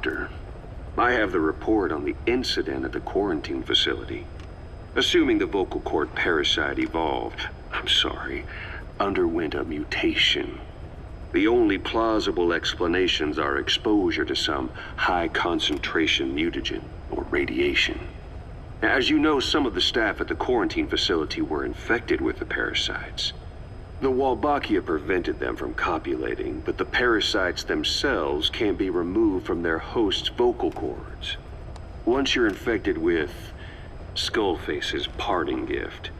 Doctor. I have the report on the incident at the quarantine facility. Assuming the vocal cord parasite underwent a mutation. The only plausible explanations are exposure to some high-concentration mutagen or radiation. As you know, some of the staff at the quarantine facility were infected with the parasites. The Wolbachia prevented them from copulating, but the parasites themselves can't be removed from their host's vocal cords. Once you're infected with Skullface's parting gift,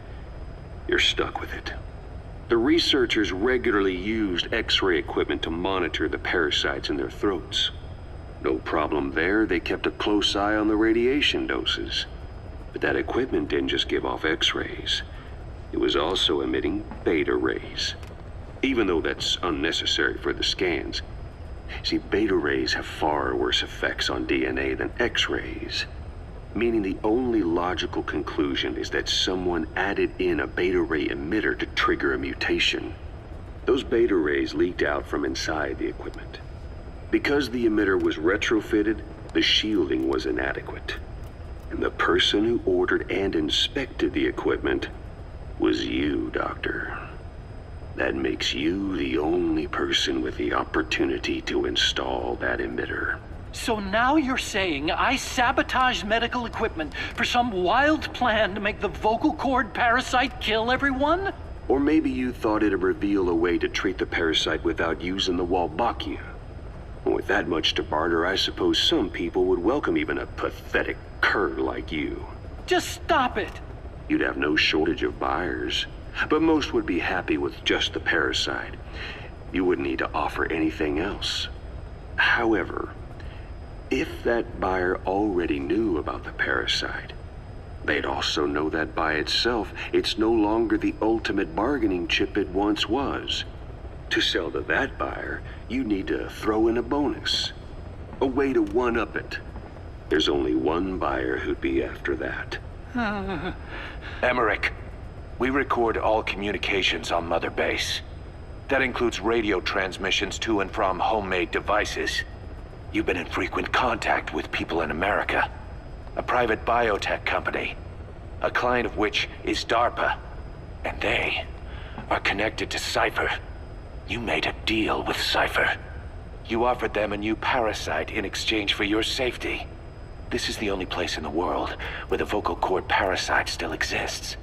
you're stuck with it. The researchers regularly used X-ray equipment to monitor the parasites in their throats. No problem there, they kept a close eye on the radiation doses. But that equipment didn't just give off X-rays. It was also emitting beta rays. Even though that's unnecessary for the scans. See, beta rays have far worse effects on DNA than X-rays. Meaning the only logical conclusion is that someone added in a beta ray emitter to trigger a mutation. Those beta rays leaked out from inside the equipment. Because the emitter was retrofitted, the shielding was inadequate. And the person who ordered and inspected the equipment was you, Doctor. That makes you the only person with the opportunity to install that emitter. So now you're saying I sabotaged medical equipment for some wild plan to make the vocal cord parasite kill everyone? Or maybe you thought it'd reveal a way to treat the parasite without using the Wolbachia. With that much to barter, I suppose some people would welcome even a pathetic cur like you. Just stop it! You'd have no shortage of buyers, but most would be happy with just the parasite. You wouldn't need to offer anything else. However, if that buyer already knew about the parasite, they'd also know that by itself, it's no longer the ultimate bargaining chip it once was. To sell to that buyer, you need to throw in a bonus. A way to one-up it. There's only one buyer who'd be after that. Emmerich, we record all communications on Mother Base. That includes radio transmissions to and from homemade devices. You've been in frequent contact with people in America. A private biotech company. A client of which is DARPA. And they are connected to Cypher. You made a deal with Cypher. You offered them a new parasite in exchange for your safety. This is the only place in the world where the vocal cord parasite still exists.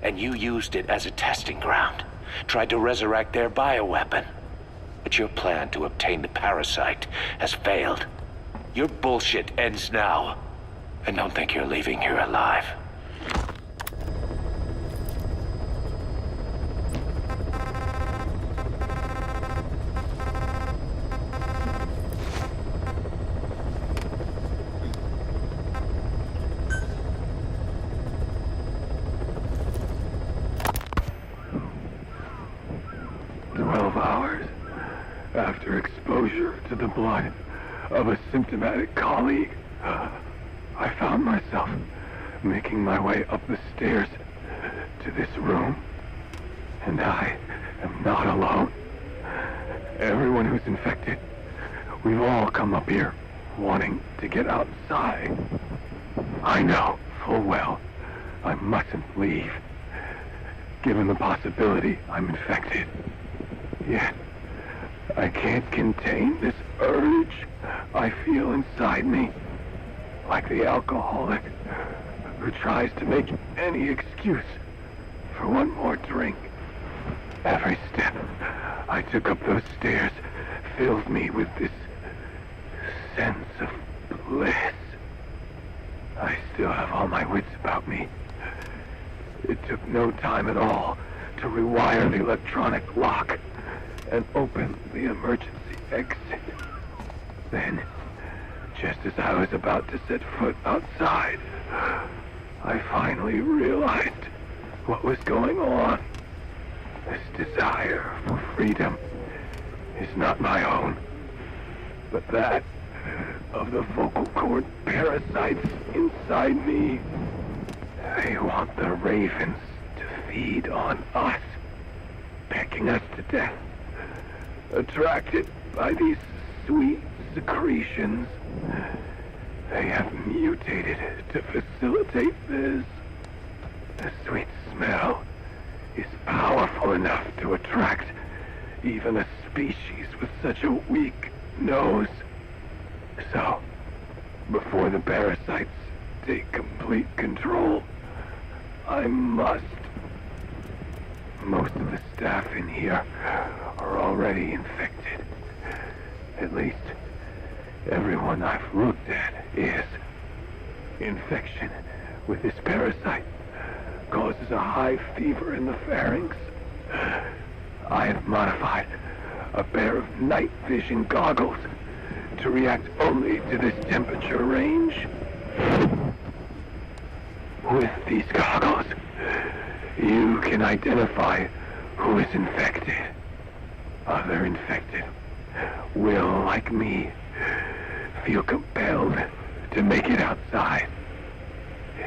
And you used it as a testing ground. Tried to resurrect their bioweapon. But your plan to obtain the parasite has failed. Your bullshit ends now. And don't think you're leaving here alive. After exposure to the blood of a symptomatic colleague, I found myself making my way up the stairs to this room. And I am not alone. Everyone who's infected, we've all come up here wanting to get outside. I know full well I mustn't leave, given the possibility I'm infected. Yet, I can't contain this urge I feel inside me, like the alcoholic who tries to make any excuse for one more drink. Every step I took up those stairs filled me with this sense of bliss. I still have all my wits about me. It took no time at all to rewire the electronic lock and open the emergency exit. Then, just as I was about to set foot outside, I finally realized what was going on. This desire for freedom is not my own, but that of the vocal cord parasites inside me. They want the ravens to feed on us, pecking us to death. Attracted by these sweet secretions. They have mutated to facilitate this. The sweet smell is powerful enough to attract even a species with such a weak nose. So, before the parasites take complete control, I must. Most of the staff in here are already infected. At least, everyone I've looked at is. Infection with this parasite causes a high fever in the pharynx. I have modified a pair of night vision goggles to react only to this temperature range. With these goggles, you can identify who is infected. Other infected will, like me, feel compelled to make it outside.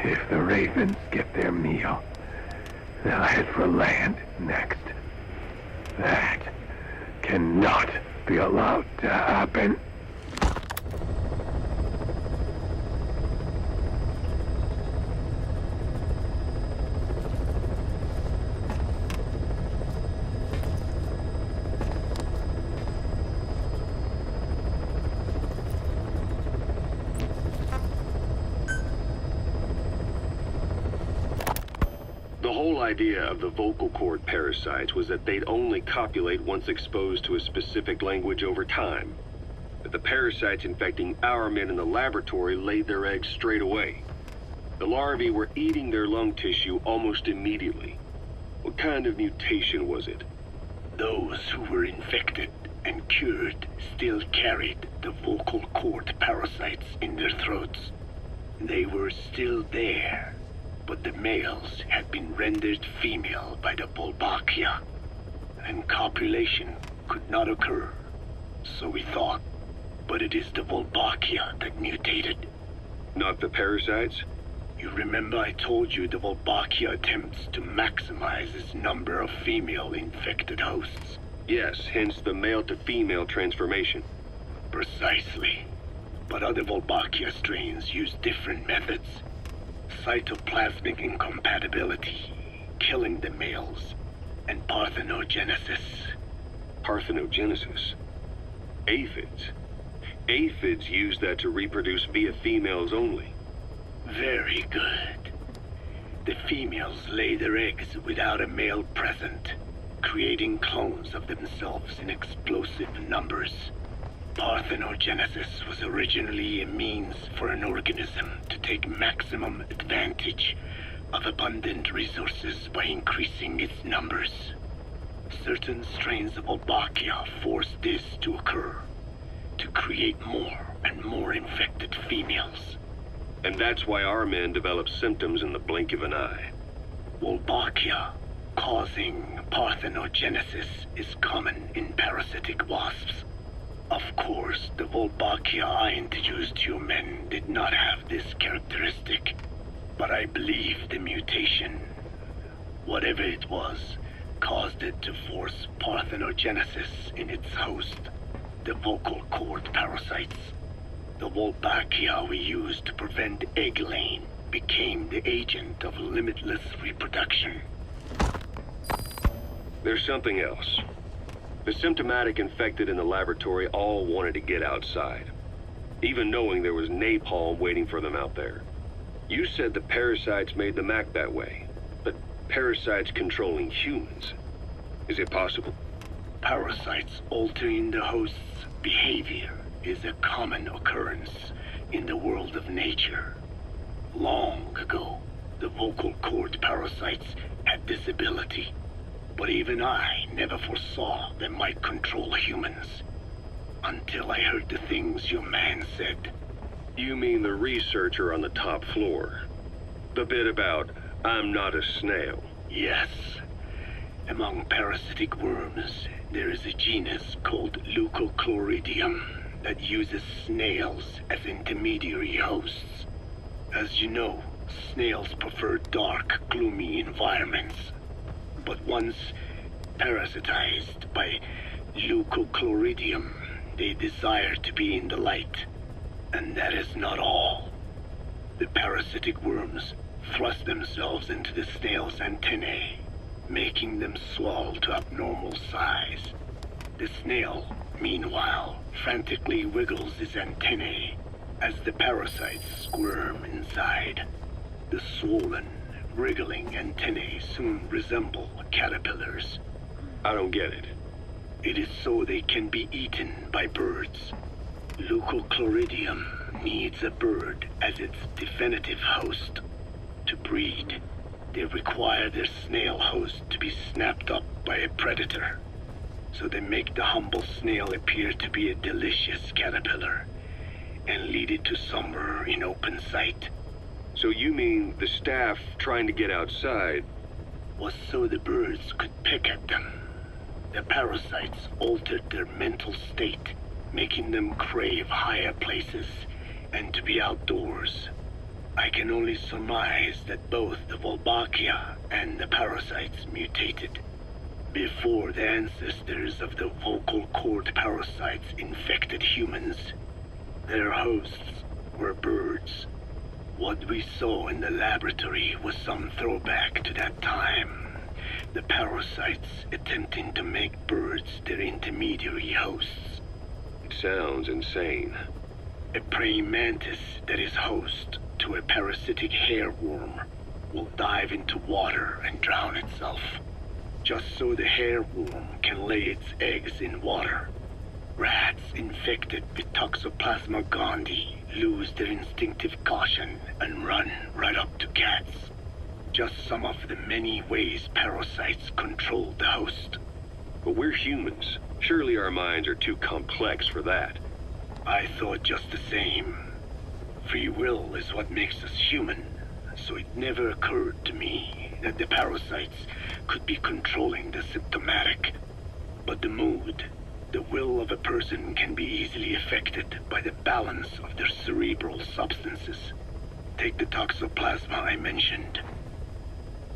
If the ravens get their meal, they'll head for land next. That cannot be allowed to happen. The whole idea of the vocal cord parasites was that they'd only copulate once exposed to a specific language over time. But the parasites infecting our men in the laboratory laid their eggs straight away. The larvae were eating their lung tissue almost immediately. What kind of mutation was it? Those who were infected and cured still carried the vocal cord parasites in their throats. They were still there, but the males had been rendered female by the Wolbachia, and copulation could not occur, so we thought. But it is the Wolbachia that mutated. Not the parasites? You remember I told you the Wolbachia attempts to maximize its number of female infected hosts? Yes, hence the male-to-female transformation. Precisely. But other Wolbachia strains use different methods. Cytoplasmic incompatibility, killing the males, and parthenogenesis. Parthenogenesis? Aphids? Aphids use that to reproduce via females only. Very good. The females lay their eggs without a male present, creating clones of themselves in explosive numbers. Parthenogenesis was originally a means for an organism to take maximum advantage of abundant resources by increasing its numbers. Certain strains of Wolbachia force this to occur, to create more and more infected females. And that's why our men develop symptoms in the blink of an eye. Wolbachia causing parthenogenesis is common in parasitic wasps. Of course, the Wolbachia I introduced to you men did not have this characteristic, but I believe the mutation, whatever it was, caused it to force parthenogenesis in its host, the vocal cord parasites. The Wolbachia we used to prevent egg laying became the agent of limitless reproduction. There's something else. The symptomatic infected in the laboratory all wanted to get outside, even knowing there was napalm waiting for them out there. You said the parasites made them act that way, but parasites controlling humans. Is it possible? Parasites altering the host's behavior is a common occurrence in the world of nature. Long ago, the vocal cord parasites had this ability, but even I never foresaw they might control humans. Until I heard the things your man said. You mean the researcher on the top floor? The bit about, I'm not a snail. Yes. Among parasitic worms, there is a genus called Leucochloridium that uses snails as intermediary hosts. As you know, snails prefer dark, gloomy environments. But once parasitized by Leucochloridium, they desire to be in the light. And that is not all. The parasitic worms thrust themselves into the snail's antennae, making them swell to abnormal size. The snail, meanwhile, frantically wiggles its antennae as the parasites squirm inside. The swollen, wriggling antennae soon resemble caterpillars. I don't get it. It is so they can be eaten by birds. Leucochloridium needs a bird as its definitive host. To breed, they require their snail host to be snapped up by a predator. So they make the humble snail appear to be a delicious caterpillar and lead it to somewhere in open sight. So you mean the staff trying to get outside Was so the birds could pick at them. The parasites altered their mental state, making them crave higher places and to be outdoors. I can only surmise that both the Wolbachia and the parasites mutated before the ancestors of the vocal cord parasites infected humans. Their hosts were birds. What we saw in the laboratory was some throwback to that time. The parasites attempting to make birds their intermediary hosts. It sounds insane. A praying mantis that is host to a parasitic hairworm will dive into water and drown itself, just so the hairworm can lay its eggs in water. Rats infected with Toxoplasma gondii lose their instinctive caution and run right up to cats. Just some of the many ways parasites control the host. But we're humans. Surely our minds are too complex for that. I thought just the same. Free will is what makes us human, so it never occurred to me that the parasites could be controlling the symptomatic. But the mood, the will of a person can be easily affected by the balance of their cerebral substances. Take the toxoplasma I mentioned.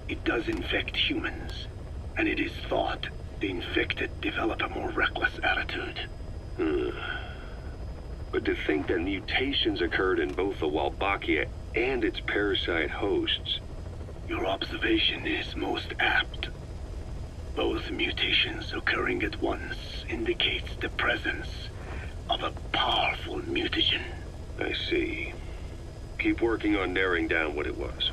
It does infect humans, and it is thought the infected develop a more reckless attitude. But to think that mutations occurred in both the Wolbachia and its parasite hosts. Your observation is most apt. Both mutations occurring at once indicates the presence of a powerful mutagen. I see. Keep working on narrowing down what it was.